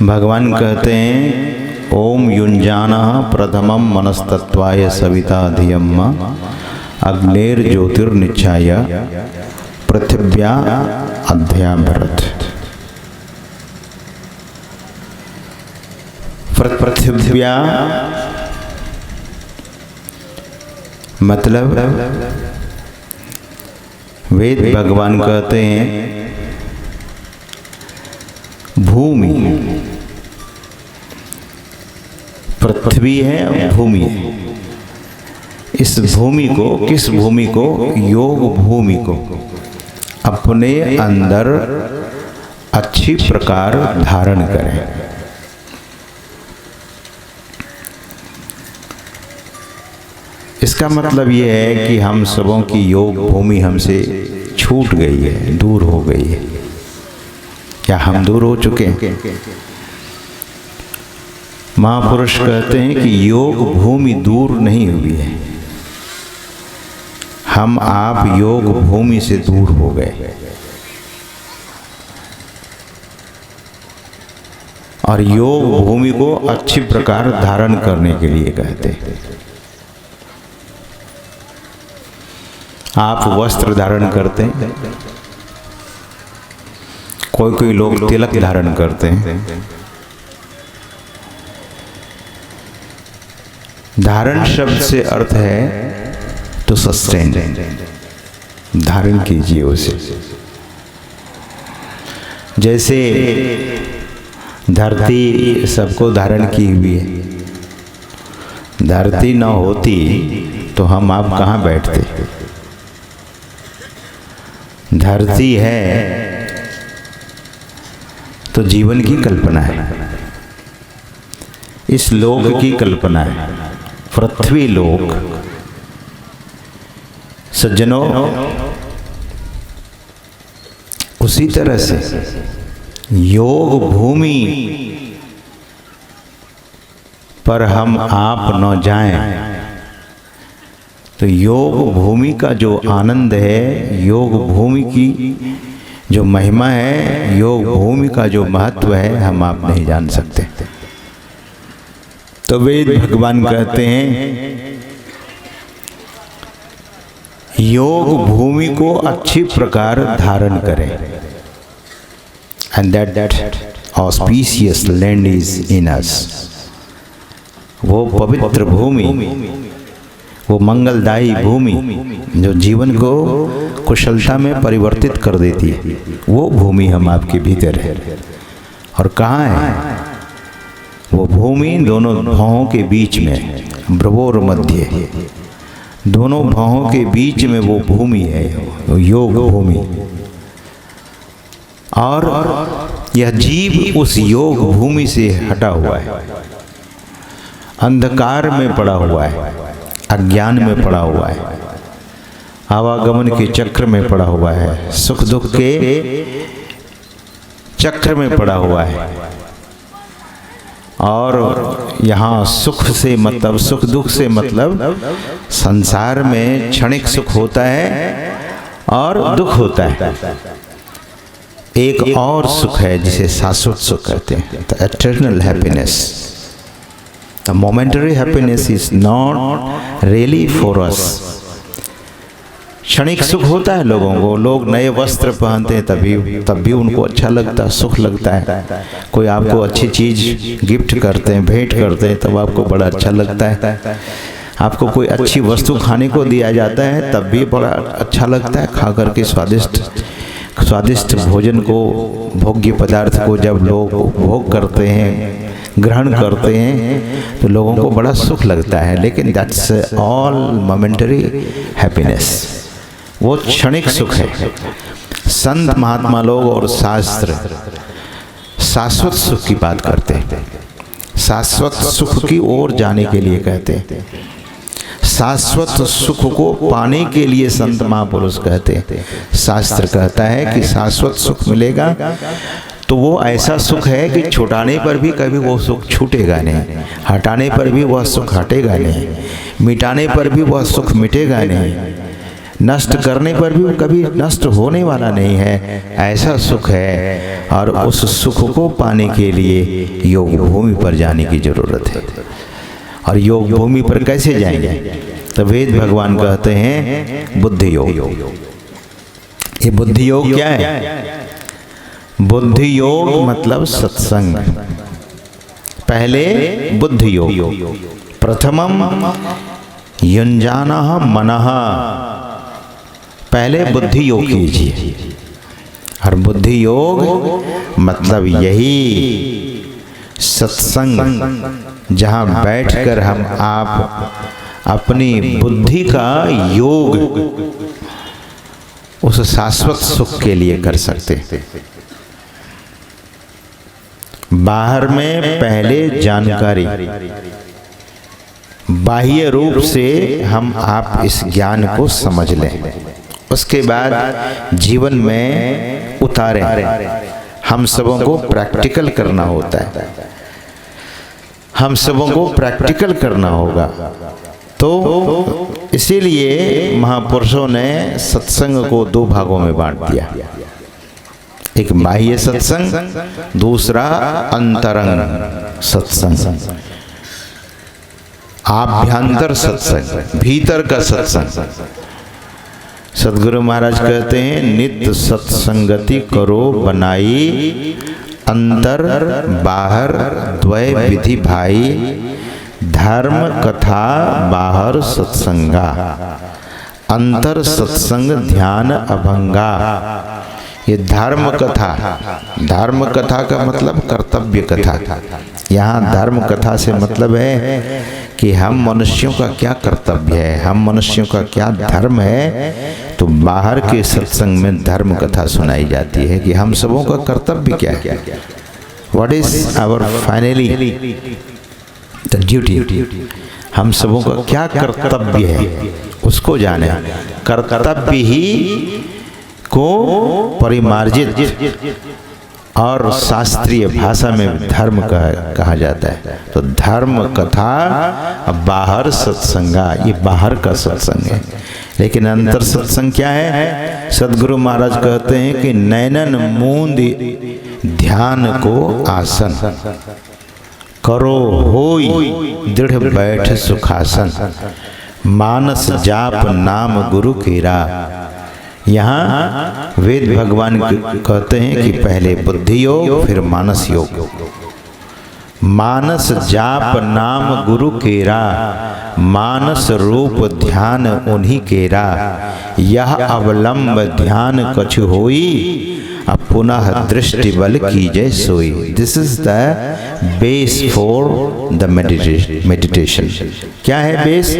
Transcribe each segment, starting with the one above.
भगवान कहते हैं ओम युञ्जानः प्रथमं मनस्तत्वाय सविता धियम् अग्नेर्ज्योतिर्निच्चाय पृथिव्या अध्याभरत। पृथिव्या मतलब वेद भगवान कहते हैं भूमि, पृथ्वी है भूमि है। इस भूमि को, किस भूमि को? योग भूमि को अपने अंदर अच्छी प्रकार धारण करें। इसका मतलब ये है कि हम सबों की योग भूमि हमसे छूट गई है, दूर हो गई है। क्या हम दूर हो चुके हैं? महापुरुष कहते हैं कि योग भूमि दूर नहीं हुई है, हम आप योग भूमि से दूर हो गए। और योग भूमि को अच्छी प्रकार धारण करने के लिए कहते हैं। आप वस्त्र धारण करते हैं, कोई कोई लोग तिलक धारण करते हैं। धारण शब्द से अर्थ है टू सस्टेन, धारण कीजिए उसे। जैसे धरती सबको धारण की हुई है, धरती न होती तो हम आप कहाँ बैठते? धरती है तो जीवन की कल्पना है, इस लोक की कल्पना है, पृथ्वी लोक। सज्जनों, उसी तरह से योग भूमि पर हम आप न जाएं तो योग भूमि का जो आनंद है, योग भूमि की जो महिमा है, योग भूमि का जो महत्व है, हम आप नहीं जान सकते। तो वेद भगवान कहते हैं योग भूमि को अच्छी प्रकार धारण करें। And that auspicious land is in us. वो पवित्र भूमि, वो मंगलदायी भूमि जो जीवन को कुशलता में परिवर्तित कर देती है, वो भूमि हम आपके भीतर है। और कहाँ है वो भूमि? दोनों भौहों के बीच में, भ्रुवोर मध्य, दोनों भौहों के बीच में वो भूमि है, योग भूमि। और यह जीव उस योग भूमि से हटा हुआ है, अंधकार में पड़ा हुआ है, अज्ञान में पड़ा हुआ है, आवागमन के चक्र में पड़ा हुआ है, सुख दुख के चक्र में पड़ा हुआ है। और यहाँ सुख से मतलब, सुख दुख से मतलब, संसार में क्षणिक सुख होता है और दुख होता है। एक और सुख है जिसे शाश्वत सुख कहते हैं, the eternal happiness. The momentary happiness is not really for us. क्षणिक सुख होता है लोगों को, लोग नए वस्त्र पहनते हैं तब भी उनको अच्छा लगता है, सुख लगता है। कोई आपको अच्छी चीज़ गिफ्ट करते हैं, भेंट करते हैं, तब आपको बड़ा अच्छा लगता है। आपको कोई अच्छी वस्तु खाने को दिया जाता है तब भी बड़ा अच्छा लगता है, खा करके स्वादिष्ट भोजन को, भोग्य पदार्थ को जब लोग भोग करते हैं, ग्रहण करते हैं, तो लोगों को बड़ा सुख लगता है। लेकिन दैट्स ऑल मोमेंटरी हैप्पीनेस, वो क्षणिक सुख है। संत महात्मा लोग और शास्त्र शाश्वत सुख की बात करते हैं, शाश्वत सुख की ओर जाने के लिए कहते हैं। शाश्वत सुख को पाने के लिए संत महापुरुष कहते हैं। शास्त्र कहता है कि शाश्वत सुख मिलेगा तो वो ऐसा सुख है कि छुटाने पर भी कभी वो सुख छूटेगा नहीं, हटाने पर भी वह सुख हटेगा नहीं, मिटाने पर भी वह सुख मिटेगा नहीं। नष्ट करने पर भी वो कभी नष्ट होने वाला नहीं है, ऐसा सुख है। और उस सुख को पाने के लिए योग भूमि पर जाने की जरूरत है। और योग भूमि पर कैसे जाएंगे? तो वेद भगवान कहते हैं बुद्धि योग। ये बुद्धि योग क्या है? बुद्धि योग मतलब सत्संग। पहले बुद्धि योग, प्रथमम युञ्जानः मनः, पहले बुद्धि योग कीजिए। और बुद्धि योग मतलब यही सत्संग, जहाँ बैठकर हम आप अपनी बुद्धि का योग उस शाश्वत सुख के लिए कर सकते हैं। बाहर में पहले जानकारी, बाह्य रूप से हम आप इस ज्ञान को समझ लें, उसके बाद जीवन में उतारें। हम सबों को प्रैक्टिकल करना होता है, हम सबों को प्रैक्टिकल करना होगा। तो इसीलिए महापुरुषों ने सत्संग को दो भागों में बांट दिया, एक बाह्य सत्संग, दूसरा अंतरंग सत्संग, आभ्यंतर सत्संग, भीतर का सत्संग। सदगुरु महाराज कहते हैं नित्य सत्संगति करो बनाई, अंतर बाहर द्वय विधि भाई, धर्म कथा बाहर सत्संगा, अंतर सत्संग ध्यान अभंगा। ये धर्म कथा का मतलब कर्तव्य कथा। यहाँ धर्म कथा से मतलब है कि हम मनुष्यों का क्या कर्तव्य है, हम मनुष्यों का क्या धर्म है। तो बाहर के सत्संग में धर्म कथा सुनाई जाती है कि हम सबों का कर्तव्य क्या है, what is our finally the duty, हम सबों का क्या कर्तव्य है उसको जाने। कर्तव्य ही को परिमार्जित और शास्त्रीय भाषा में धर्म कहा जाता है। तो धर्म कथा बाहर सत्संगा, ये बाहर का सत्संग है। लेकिन अंतर सत्संग क्या है? सदगुरु महाराज कहते हैं कि नैनन मूंद ध्यान को आसन, करो होई दृढ़ बैठ सुखासन, मानस जाप नाम गुरु केरा। यहाँ वेद भगवान कहते हैं कि पहले बुद्धि योग फिर मानस योग। मानस जाप नाम गुरु केरा, मानस रूप ध्यान उन्हीं केरा, यह अवलंब ध्यान कछु होई, अब पुनः दृष्टि बल कीजय सोई। This is the base for the meditation. क्या है बेस?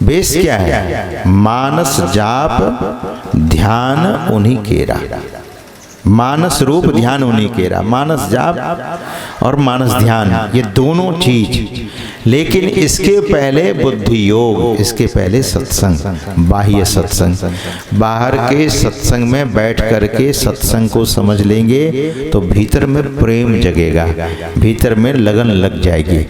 बेस क्या है? मानस जाप ध्यान उन्हीं केरा, मानस रूप ध्यान उन्हीं केरा। मानस जाप और मानस ध्यान ये दोनों चीज, लेकिन इसके पहले बुद्धि योग, इसके पहले सत्संग, बाह्य सत्संग। बाहर के सत्संग में बैठ करके सत्संग को समझ लेंगे तो भीतर में प्रेम जगेगा, भीतर में लगन लग जाएगी,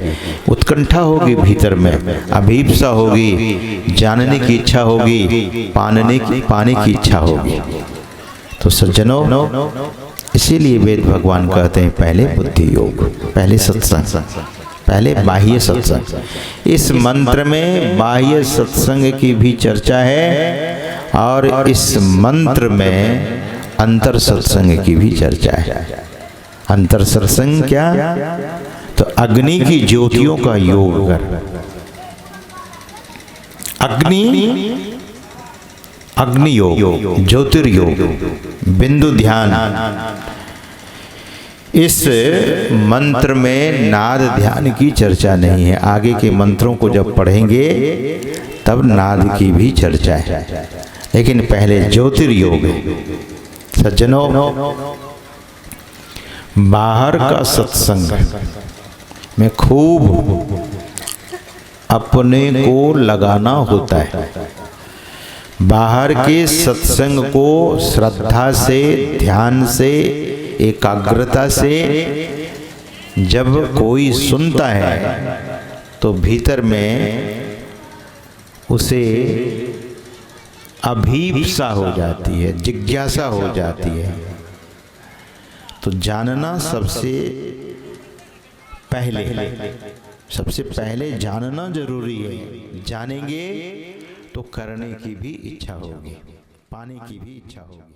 उत्कंठा होगी, भीतर में अभीप्सा होगी, जानने की इच्छा होगी, पाने की इच्छा होगी। तो सज्जनों, इसीलिए वेद भगवान कहते हैं पहले बुद्धि योग, पहले सत्संग, पहले बाह्य सत्संग। इस मंत्र में बाह्य सत्संग की भी चर्चा है और इस मंत्र में अंतर सत्संग की भी चर्चा है। अंतर सत्संग क्या? तो अग्नि की ज्योतियों का योग कर, अग्नि योग, ज्योतिर्योग, बिंदु ध्यान। इस मंत्र में नाद ध्यान की चर्चा नहीं है। आगे के मंत्रों को जब पढ़ेंगे तब नाद की भी चर्चा है, लेकिन पहले ज्योतिर्योग है। सज्जनों, बाहर का सत्संग में खूब अपने को लगाना होता है। बाहर के सत्संग को श्रद्धा से, ध्यान से, एकाग्रता से जब कोई सुनता है तो भीतर में उसे अभीप्सा हो जाती है, जिज्ञासा हो जाती है। तो जानना सबसे पहले जानना जरूरी है। जानेंगे तो करने की भी इच्छा होगी, पाने की भी इच्छा होगी।